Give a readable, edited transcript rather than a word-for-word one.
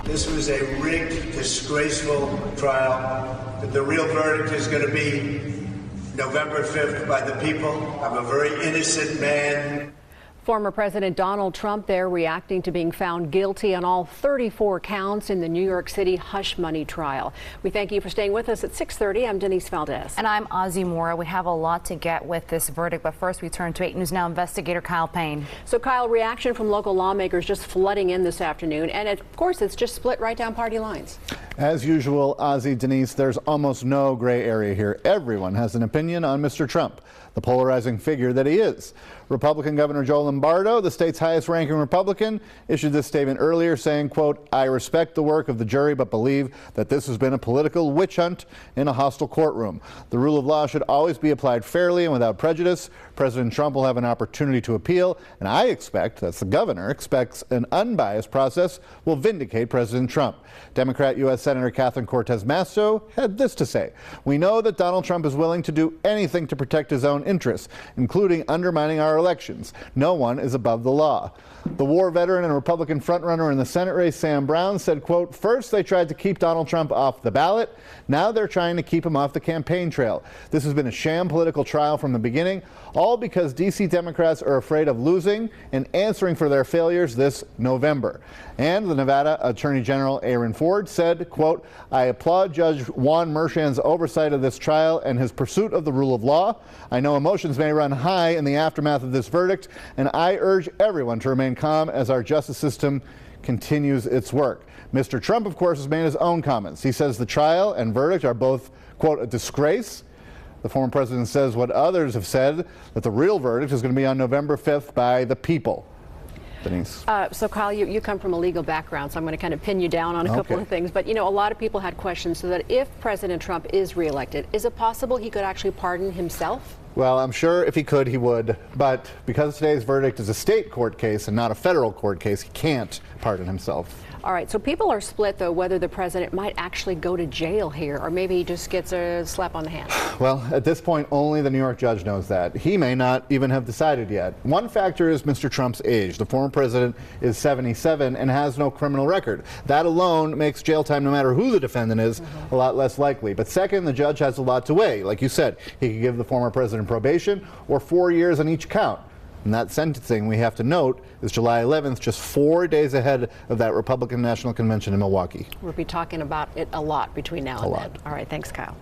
This was a rigged, disgraceful trial. The real verdict is going to be November 5th by the people. I'm a very innocent man. Former President Donald Trump there reacting to being found guilty on all 34 counts in the New York City hush money trial. We thank you for staying with us at 6:30. I'm Denise Valdez. And I'm Ozzie Mora. We have a lot to get with this verdict, but first we turn to 8 News Now investigator Kyle Payne. So Kyle, reaction from local lawmakers just flooding in this afternoon, and of course it's just split right down party lines. As usual, Ozzie, Denise, there's almost no gray area here. Everyone has an opinion on Mr. Trump, the polarizing figure that he is. Republican Governor Joe Lombardo, the state's highest ranking Republican, issued this statement earlier saying, quote, "I respect the work of the jury, but believe that this has been a political witch hunt in a hostile courtroom. The rule of law should always be applied fairly and without prejudice. President Trump will have an opportunity to appeal, and I expect, that's the governor, expects an unbiased process will vindicate President Trump." Democrat U.S. Senator Catherine Cortez Masto had this to say: "We know that Donald Trump is willing to do anything to protect his own interests, including undermining our elections. No one is above the law." The war veteran and Republican frontrunner in the Senate race, Sam Brown, said, quote, "First they tried to keep Donald Trump off the ballot. Now they're trying to keep him off the campaign trail. This has been a sham political trial from the beginning, all because D.C. Democrats are afraid of losing and answering for their failures this November." And the Nevada Attorney General Aaron Ford said, quote, "I applaud Judge Juan Merchan's oversight of this trial and his pursuit of the rule of law. I know emotions may run high in the aftermath of this verdict, and I urge everyone to remain calm as our justice system continues its work." Mr. Trump, of course, has made his own comments. He says the trial and verdict are both, quote, "a disgrace." The former president says what others have said, that the real verdict is going to be on November 5th by the people. Denise. So Kyle, you come from a legal background, so I'm going to kind of pin you down on a couple of things. But, you know, a lot of people had questions, so that if President Trump is reelected, is it possible he could actually pardon himself? Well, I'm sure if he could, he would. But because today's verdict is a state court case and not a federal court case, he can't pardon himself. All right, so people are split, though, whether the president might actually go to jail here, or maybe he just gets a slap on the hand. Well, at this point, only the New York judge knows that. He may not even have decided yet. One factor is Mr. Trump's age. The former president is 77 and has no criminal record. That alone makes jail time, no matter who the defendant is, a lot less likely. But second, the judge has a lot to weigh. Like you said, he could give the former president probation or 4 years on each count. And that sentencing, we have to note, is July 11th, just 4 days ahead of that Republican National Convention in Milwaukee. We'll be talking about it a lot between now and then. All right, thanks, Kyle.